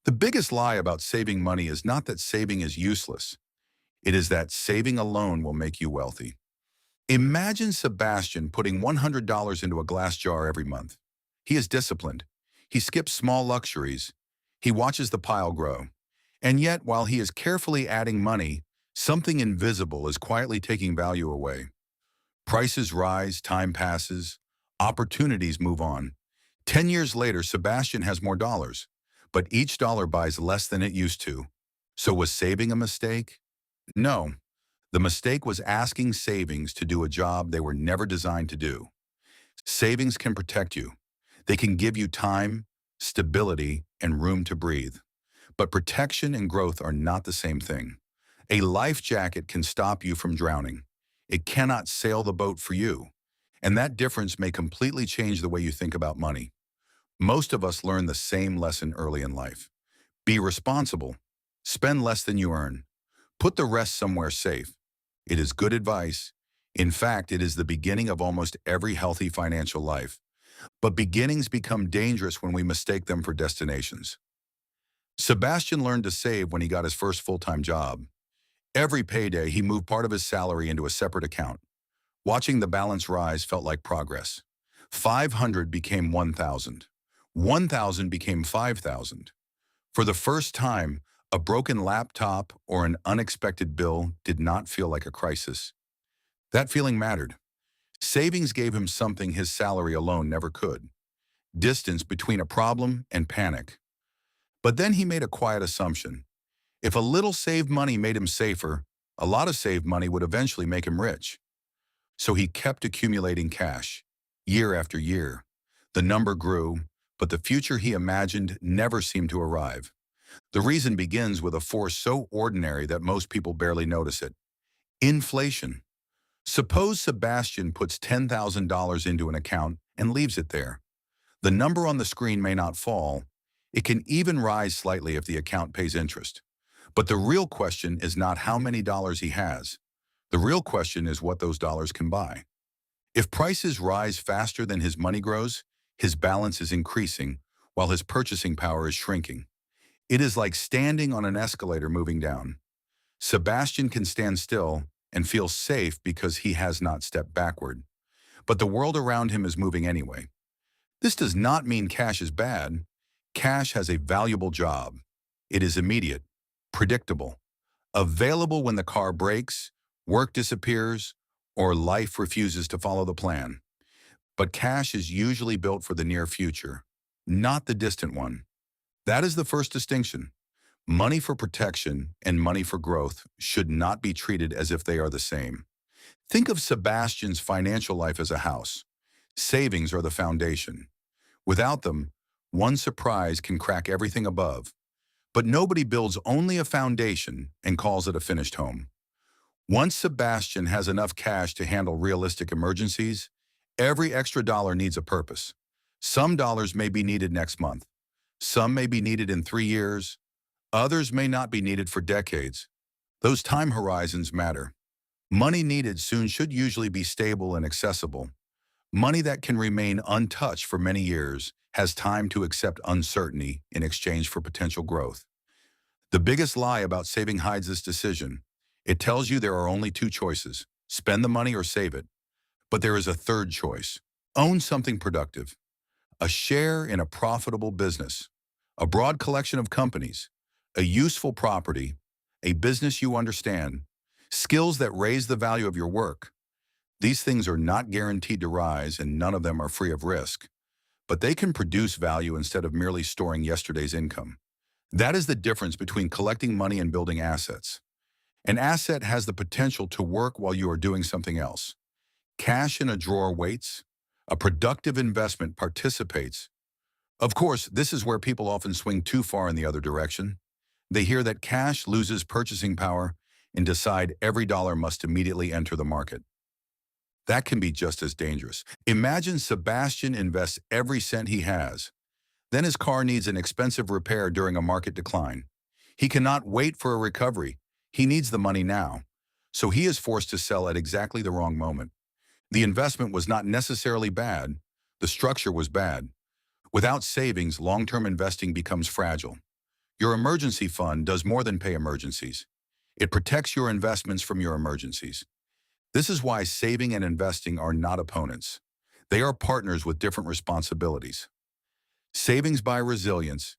The biggest lie about saving money is not that saving is useless. It is that saving alone will make you wealthy. Imagine Sebastian putting $100 into a glass jar every month. He is disciplined. He skips small luxuries. He watches the pile grow. And yet, while he is carefully adding money, something invisible is quietly taking value away. Prices rise, time passes, opportunities move on. 10 years later, Sebastian has more dollars, but each dollar buys less than it used to. So was saving a mistake? No. The mistake was asking savings to do a job they were never designed to do. Savings can protect you. They can give you time, stability, and room to breathe. But protection and growth are not the same thing. A life jacket can stop you from drowning. It cannot sail the boat for you. And that difference may completely change the way you think about money. Most of us learn the same lesson early in life. Be responsible. Spend less than you earn. Put the rest somewhere safe. It is good advice. In fact, it is the beginning of almost every healthy financial life. But beginnings become dangerous when we mistake them for destinations. Sebastian learned to save when he got his first full-time job. Every payday, he moved part of his salary into a separate account. Watching the balance rise felt like progress. 500 became 1,000. 1,000 became 5,000. For the first time, a broken laptop or an unexpected bill did not feel like a crisis. That feeling mattered. Savings gave him something his salary alone never could: distance between a problem and panic. But then he made a quiet assumption. If a little saved money made him safer, a lot of saved money would eventually make him rich. So he kept accumulating cash, year after year. The number grew, but the future he imagined never seemed to arrive. The reason begins with a force so ordinary that most people barely notice it: inflation. Suppose Sebastian puts $10,000 into an account and leaves it there. The number on the screen may not fall. It can even rise slightly if the account pays interest. But the real question is not how many dollars he has. The real question is what those dollars can buy. If prices rise faster than his money grows, his balance is increasing while his purchasing power is shrinking. It is like standing on an escalator moving down. Sebastian can stand still and feel safe because he has not stepped backward. But the world around him is moving anyway. This does not mean cash is bad. Cash has a valuable job. It is immediate, predictable, available when the car breaks, work disappears, or life refuses to follow the plan. But cash is usually built for the near future, not the distant one. That is the first distinction. Money for protection and money for growth should not be treated as if they are the same. Think of Sebastian's financial life as a house. Savings are the foundation. Without them, one surprise can crack everything above. But nobody builds only a foundation and calls it a finished home. Once Sebastian has enough cash to handle realistic emergencies, every extra dollar needs a purpose. Some dollars may be needed next month. Some may be needed in 3 years. Others may not be needed for decades. Those time horizons matter. Money needed soon should usually be stable and accessible. Money that can remain untouched for many years has time to accept uncertainty in exchange for potential growth. The biggest lie about saving hides this decision. It tells you there are only two choices: spend the money or save it. But there is a third choice: own something productive. A share in a profitable business, a broad collection of companies, a useful property, a business you understand, skills that raise the value of your work. These things are not guaranteed to rise, and none of them are free of risk. But they can produce value instead of merely storing yesterday's income. That is the difference between collecting money and building assets. An asset has the potential to work while you are doing something else. Cash in a drawer waits. A productive investment participates. Of course, this is where people often swing too far in the other direction. They hear that cash loses purchasing power and decide every dollar must immediately enter the market. That can be just as dangerous. Imagine Sebastian invests every cent he has. Then his car needs an expensive repair during a market decline. He cannot wait for a recovery. He needs the money now. So he is forced to sell at exactly the wrong moment. The investment was not necessarily bad. The structure was bad. Without savings, long-term investing becomes fragile. Your emergency fund does more than pay emergencies. It protects your investments from your emergencies. This is why saving and investing are not opponents. They are partners with different responsibilities. Savings buy resilience,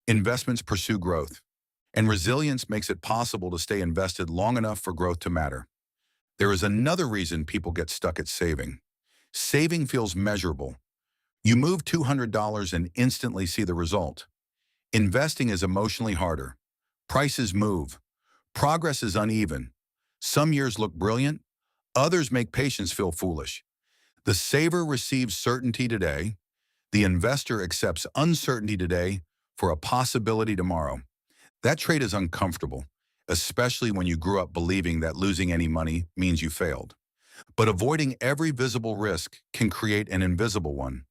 investments pursue growth, and resilience makes it possible to stay invested long enough for growth to matter. There is another reason people get stuck at saving. Saving feels measurable. You move $200 and instantly see the result. Investing is emotionally harder. Prices move. Progress is uneven. Some years look brilliant. Others make patience feel foolish. The saver receives certainty today. The investor accepts uncertainty today for a possibility tomorrow. That trade is uncomfortable, especially when you grew up believing that losing any money means you failed. But avoiding every visible risk can create an invisible one.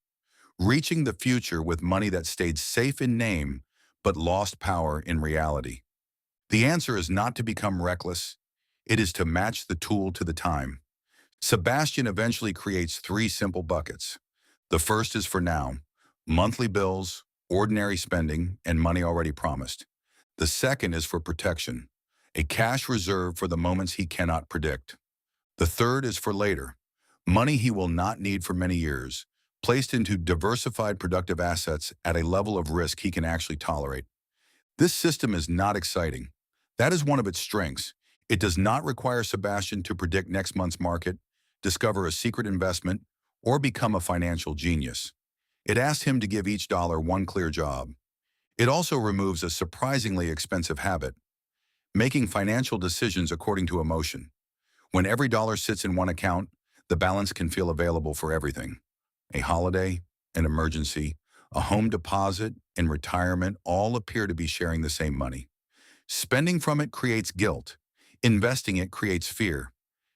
Reaching the future with money that stayed safe in name but lost power in reality. The answer is not to become reckless. It is to match the tool to the time. Sebastian eventually creates three simple buckets. The first is for now, monthly bills, ordinary spending, and money already promised. The second is for protection, a cash reserve for the moments he cannot predict. The third is for later, money he will not need for many years, placed into diversified productive assets at a level of risk he can actually tolerate. This system is not exciting. That is one of its strengths. It does not require Sebastian to predict next month's market, discover a secret investment, or become a financial genius. It asks him to give each dollar one clear job. It also removes a surprisingly expensive habit, making financial decisions according to emotion. When every dollar sits in one account, the balance can feel available for everything. A holiday, an emergency, a home deposit, and retirement all appear to be sharing the same money. Spending from it creates guilt. Investing it creates fear.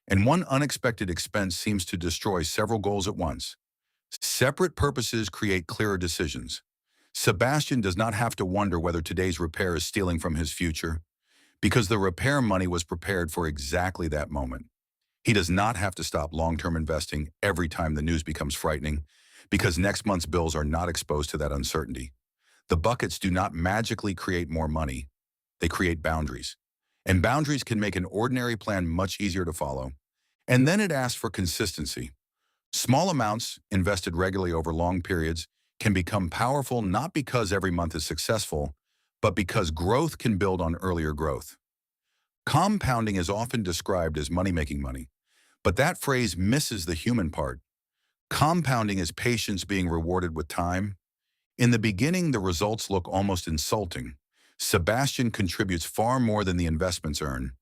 And one unexpected expense seems to destroy several goals at once. Separate purposes create clearer decisions. Sebastian does not have to wonder whether today's repair is stealing from his future, because the repair money was prepared for exactly that moment. He does not have to stop long-term investing every time the news becomes frightening, because next month's bills are not exposed to that uncertainty. The buckets do not magically create more money. They create boundaries. And boundaries can make an ordinary plan much easier to follow. And then it asks for consistency. Small amounts, invested regularly over long periods, can become powerful not because every month is successful, but because growth can build on earlier growth. Compounding is often described as money-making money, but that phrase misses the human part. Compounding is patience being rewarded with time. In the beginning, the results look almost insulting. Sebastian contributes far more than the investments earn.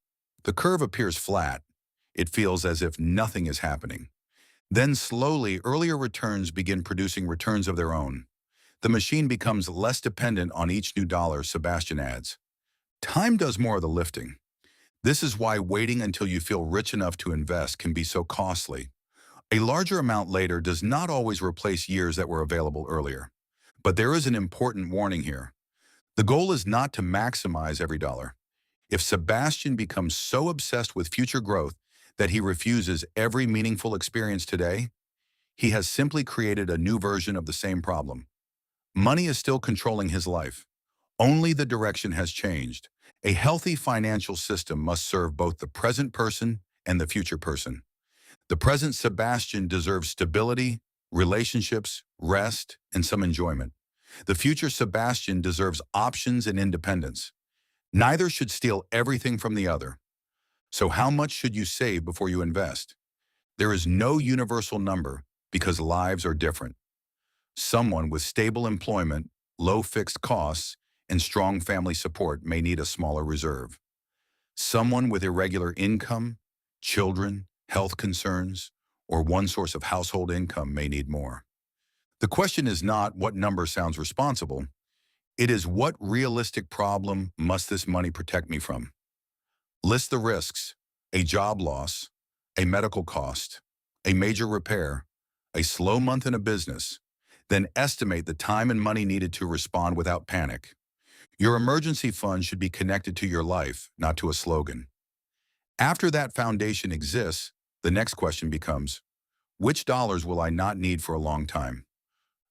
The curve appears flat. It feels as if nothing is happening. Then slowly, earlier returns begin producing returns of their own. The machine becomes less dependent on each new dollar Sebastian adds. Time does more of the lifting. This is why waiting until you feel rich enough to invest can be so costly. A larger amount later does not always replace years that were available earlier. But there is an important warning here. The goal is not to maximize every dollar. If Sebastian becomes so obsessed with future growth that he refuses every meaningful experience today, he has simply created a new version of the same problem. Money is still controlling his life. Only the direction has changed. A healthy financial system must serve both the present person and the future person. The present Sebastian deserves stability, relationships, rest, and some enjoyment. The future Sebastian deserves options and independence. Neither should steal everything from the other. So how much should you save before you invest? There is no universal number because lives are different. Someone with stable employment, low fixed costs, and strong family support may need a smaller reserve. Someone with irregular income, children, health concerns, or one source of household income may need more. The question is not what number sounds responsible. It is what realistic problem must this money protect me from? List the risks: a job loss, a medical cost, a major repair, a slow month in a business. Then estimate the time and money needed to respond without panic. Your emergency fund should be connected to your life, not to a slogan. After that foundation exists, the next question becomes, which dollars will I not need for a long time?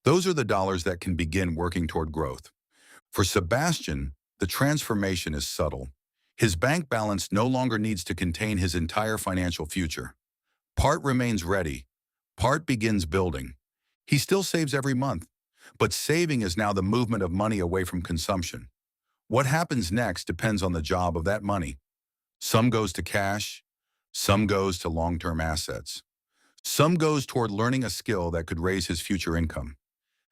Those are the dollars that can begin working toward growth. For Sebastian, The transformation is subtle. His bank balance no longer needs to contain his entire financial future. Part remains ready. Part begins building. He still saves every month, but saving is now the movement of money away from consumption. What happens next depends on the job of that money. Some goes to cash, some goes to long-term assets. Some goes toward learning a skill that could raise his future income.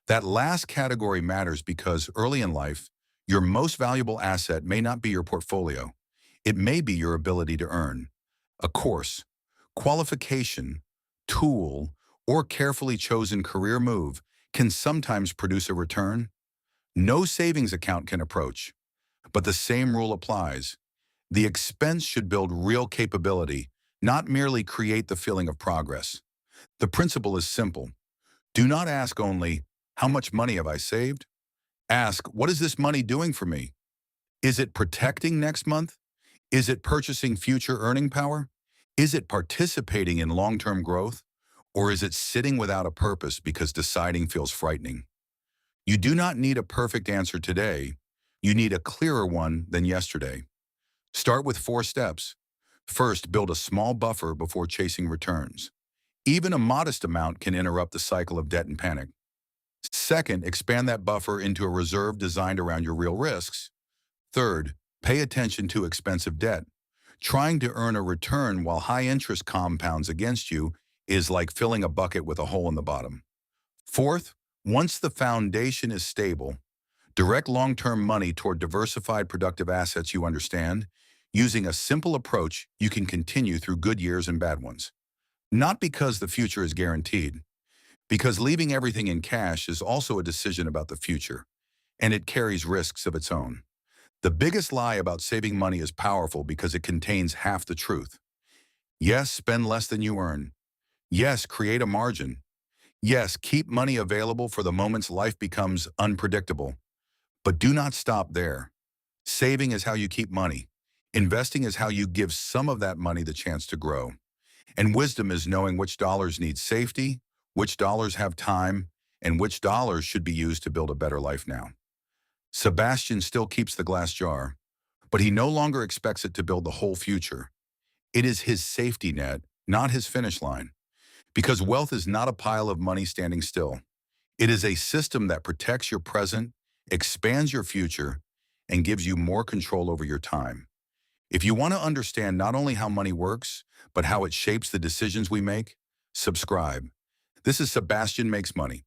That last category matters because early in life, your most valuable asset may not be your portfolio. It may be your ability to earn. A course, qualification, tool, or carefully chosen career move can sometimes produce a return. No savings account can approach, but the same rule applies. The expense should build real capability, not merely create the feeling of progress. The principle is simple. Do not ask only, how much money have I saved? Ask, what is this money doing for me? Is it protecting next month? Is it purchasing future earning power? Is it participating in long-term growth? Or is it sitting without a purpose because deciding feels frightening? You do not need a perfect answer today. You need a clearer one than yesterday. Start with 4 steps. First, build a small buffer before chasing returns. Even a modest amount can interrupt the cycle of debt and panic. Second, expand that buffer into a reserve designed around your real risks. Third, pay attention to expensive debt. Trying to earn a return while high interest compounds against you is like filling a bucket with a hole in the bottom. Fourth, once the foundation is stable, direct long-term money toward diversified productive assets you understand. Using a simple approach, you can continue through good years and bad ones. Not because the future is guaranteed, because leaving everything in cash is also a decision about the future, and it carries risks of its own. The biggest lie about saving money is powerful because it contains half the truth. Yes, spend less than you earn. Yes, create a margin. Yes, keep money available for the moments life becomes unpredictable. But do not stop there. Saving is how you keep money. Investing is how you give some of that money the chance to grow. And wisdom is knowing which dollars need safety, which dollars have time, and which dollars should be used to build a better life now. Sebastian still keeps the glass jar, but he no longer expects it to build the whole future. It is his safety net, not his finish line. Because wealth is not a pile of money standing still. It is a system that protects your present, expands your future, and gives you more control over your time. If you want to understand not only how money works, but how it shapes the decisions we make, subscribe. This is Sebastian Makes Money.